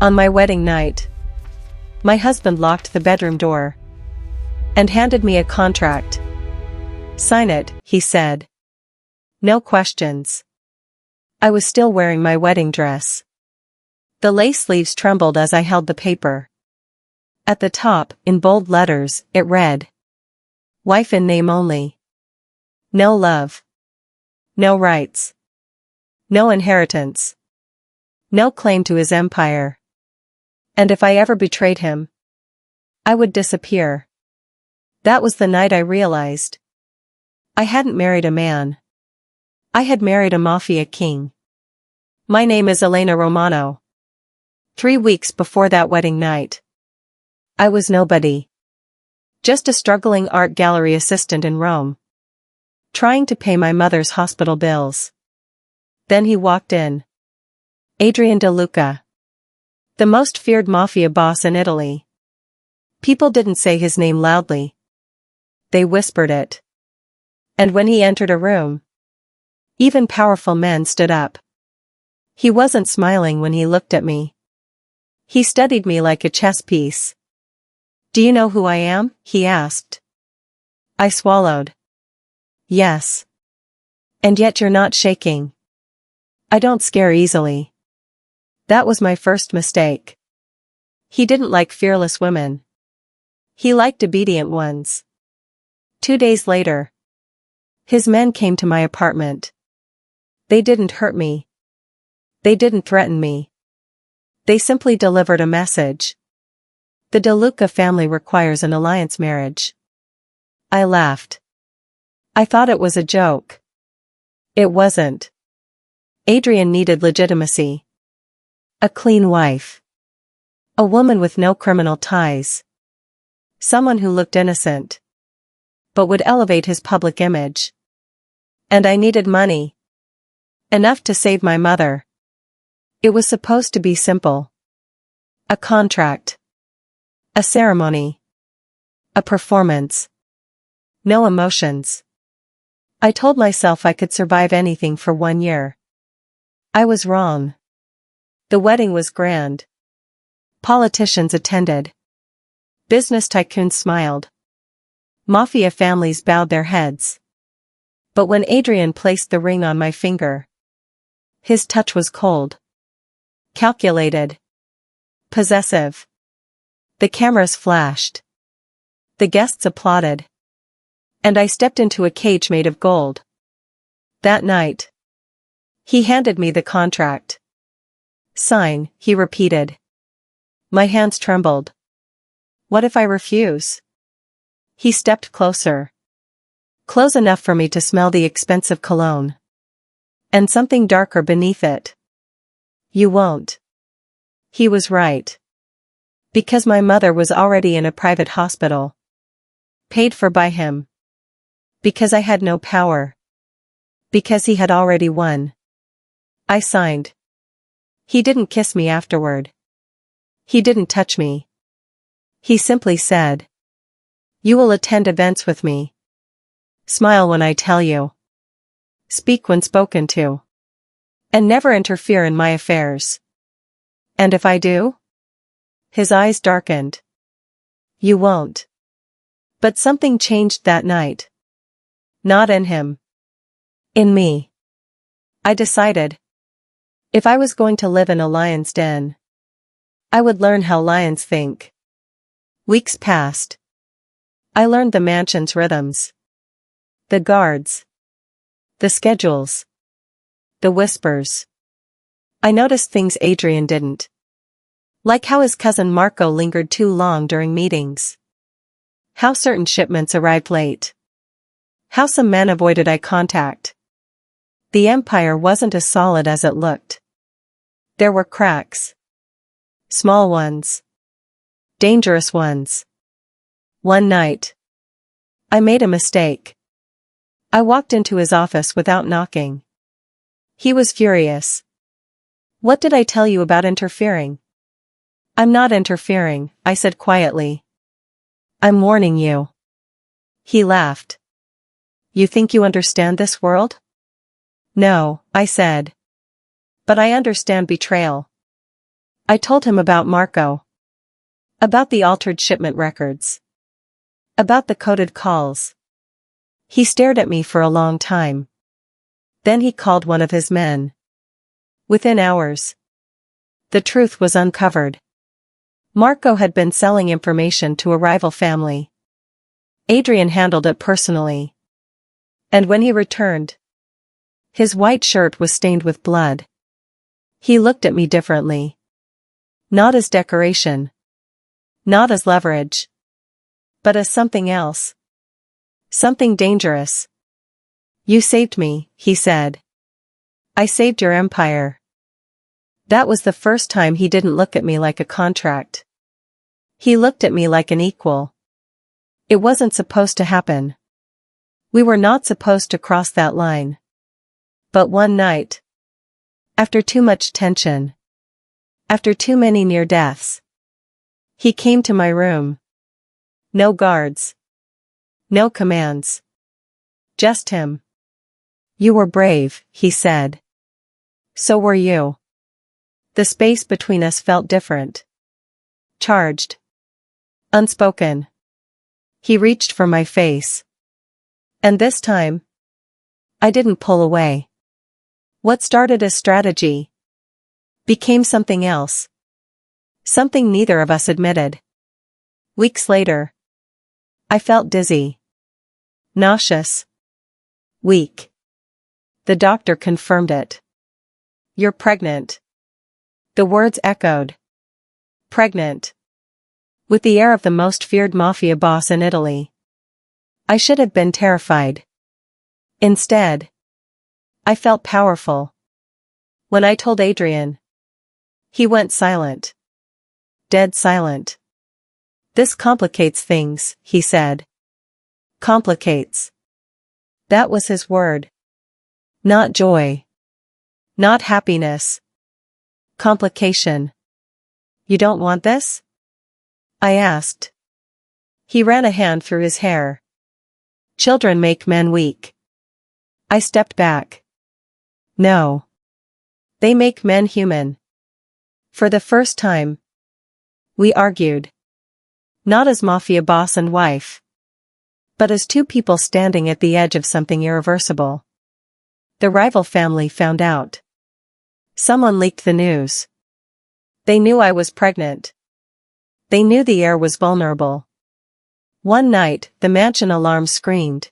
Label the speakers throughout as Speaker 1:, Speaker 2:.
Speaker 1: On my wedding night, my husband locked the bedroom door and handed me a contract. "Sign it," he said. No questions. I was still wearing my wedding dress. The lace sleeves trembled as I held the paper. At the top, in bold letters, it read, "Wife in name only. No love. No rights. No inheritance. No claim to his empire. And if I ever betrayed him, I would disappear." That was the night I realized I hadn't married a man. I had married a mafia king. My name is Elena Romano. 3 weeks before that wedding night, I was nobody. Just a struggling art gallery assistant in Rome, trying to pay my mother's hospital bills. Then he walked in. Adrian De Luca, the most feared mafia boss in Italy. People didn't say his name loudly. They whispered it. And when he entered a room, even powerful men stood up. He wasn't smiling when he looked at me. He studied me like a chess piece. "Do you know who I am?" he asked. I swallowed. "Yes. And yet you're not shaking." "I don't scare easily." That was my first mistake. He didn't like fearless women. He liked obedient ones. 2 days later, his men came to my apartment. They didn't hurt me. They didn't threaten me. They simply delivered a message. "The De Luca family requires an alliance marriage." I laughed. I thought it was a joke. It wasn't. Adrian needed legitimacy. A clean wife. A woman with no criminal ties. Someone who looked innocent, but would elevate his public image. And I needed money. Enough to save my mother. It was supposed to be simple. A contract. A ceremony. A performance. No emotions. I told myself I could survive anything for 1 year. I was wrong. The wedding was grand. Politicians attended. Business tycoons smiled. Mafia families bowed their heads. But when Adrian placed the ring on my finger, his touch was cold. Calculated. Possessive. The cameras flashed. The guests applauded. And I stepped into a cage made of gold. That night, he handed me the contract. "Sign," he repeated. My hands trembled. What if I refuse? He stepped closer. Close enough for me to smell the expensive cologne. And something darker beneath it. "You won't." He was right. Because my mother was already in a private hospital. Paid for by him. Because I had no power. Because he had already won. I signed. He didn't kiss me afterward. He didn't touch me. He simply said, "You will attend events with me. Smile when I tell you. Speak when spoken to. And never interfere in my affairs. And if I do?" His eyes darkened. "You won't." But something changed that night. Not in him. In me. I decided. If I was going to live in a lion's den, I would learn how lions think. Weeks passed. I learned the mansion's rhythms. The guards. The schedules. The whispers. I noticed things Adrian didn't. Like how his cousin Marco lingered too long during meetings. How certain shipments arrived late. How some men avoided eye contact. The empire wasn't as solid as it looked. There were cracks. Small ones. Dangerous ones. One night, I made a mistake. I walked into his office without knocking. He was furious. "What did I tell you about interfering?" "I'm not interfering," I said quietly. "I'm warning you." He laughed. "You think you understand this world?" "No," I said. "But I understand betrayal." I told him about Marco. About the altered shipment records. About the coded calls. He stared at me for a long time. Then he called one of his men. Within hours, the truth was uncovered. Marco had been selling information to a rival family. Adrian handled it personally. And when he returned, his white shirt was stained with blood. He looked at me differently. Not as decoration. Not as leverage. But as something else. Something dangerous. You saved me, he said. I saved your empire. That was the first time he didn't look at me like a contract. He looked at me like an equal. It wasn't supposed to happen. We were not supposed to cross that line. But one night, after too much tension, after too many near deaths, he came to my room. No guards. No commands. Just him. You were brave, he said. So were you. The space between us felt different. Charged. Unspoken. He reached for my face. And this time, I didn't pull away. What started as strategy became something else. Something neither of us admitted. Weeks later, I felt dizzy. Nauseous. Weak. The doctor confirmed it. You're pregnant. The words echoed. Pregnant. With the air of the most feared mafia boss in Italy. I should have been terrified. Instead, I felt powerful. When I told Adrian, he went silent. Dead silent. This complicates things, he said. Complicates. That was his word. Not joy. Not happiness. Complication. You don't want this? I asked. He ran a hand through his hair. Children make men weak. I stepped back. No. They make men human. For the first time, we argued. Not as mafia boss and wife, but as two people standing at the edge of something irreversible. The rival family found out. Someone leaked the news. They knew I was pregnant. They knew the air was vulnerable. One night, the mansion alarm screamed.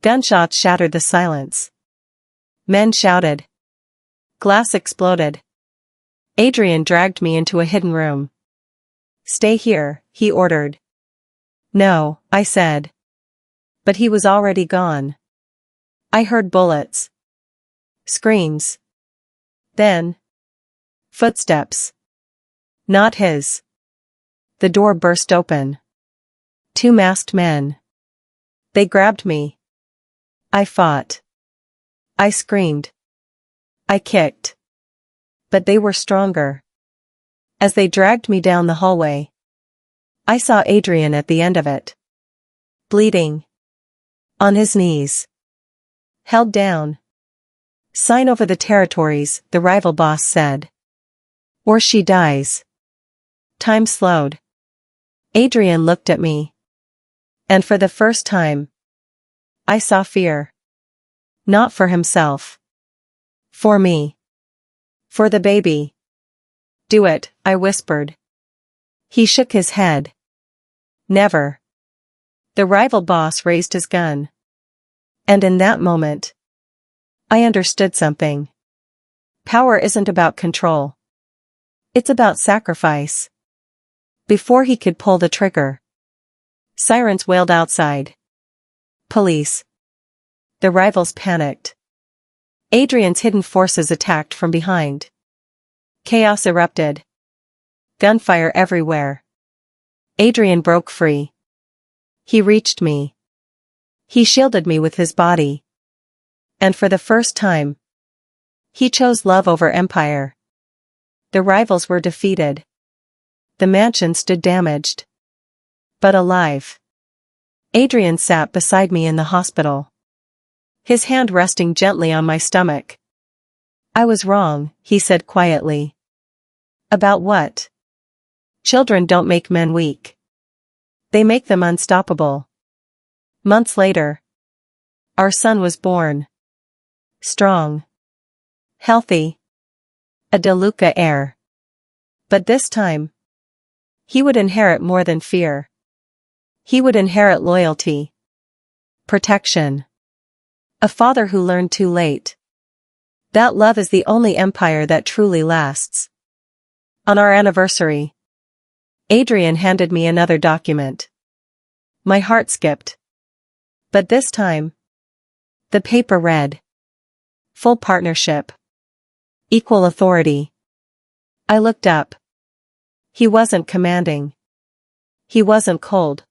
Speaker 1: Gunshots shattered the silence. Men shouted. Glass exploded. Adrian dragged me into a hidden room. Stay here, he ordered. No, I said. But he was already gone. I heard bullets. Screams. Then. Footsteps. Not his. The door burst open. Two masked men. They grabbed me. I fought. I screamed. I kicked. But they were stronger. As they dragged me down the hallway, I saw Adrian at the end of it. Bleeding. On his knees. Held down. Sign over the territories, the rival boss said. Or she dies. Time slowed. Adrian looked at me. And for the first time, I saw fear. Not for himself. For me. For the baby. Do it, I whispered. He shook his head. Never. The rival boss raised his gun. And in that moment, I understood something. Power isn't about control. It's about sacrifice. Before he could pull the trigger, sirens wailed outside. Police. The rivals panicked. Adrian's hidden forces attacked from behind. Chaos erupted. Gunfire everywhere. Adrian broke free. He reached me. He shielded me with his body. And for the first time, he chose love over empire. The rivals were defeated. The mansion stood damaged. But alive. Adrian sat beside me in the hospital. His hand resting gently on my stomach. I was wrong, he said quietly. About what? Children don't make men weak. They make them unstoppable. Months later, our son was born. Strong. Healthy. A De Luca heir. But this time, he would inherit more than fear. He would inherit loyalty. Protection. A father who learned too late. That love is the only empire that truly lasts. On our anniversary, Adrian handed me another document. My heart skipped. But this time, the paper read, full partnership. Equal authority. I looked up. He wasn't commanding. He wasn't cold.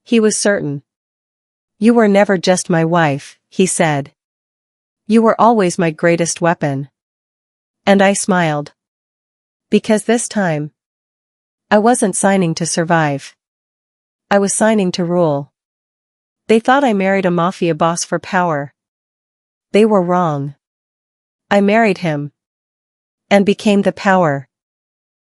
Speaker 1: He was certain. You were never just my wife, he said. You were always my greatest weapon. And I smiled. Because this time, I wasn't signing to survive. I was signing to rule. They thought I married a mafia boss for power. They were wrong. I married him. And became the power.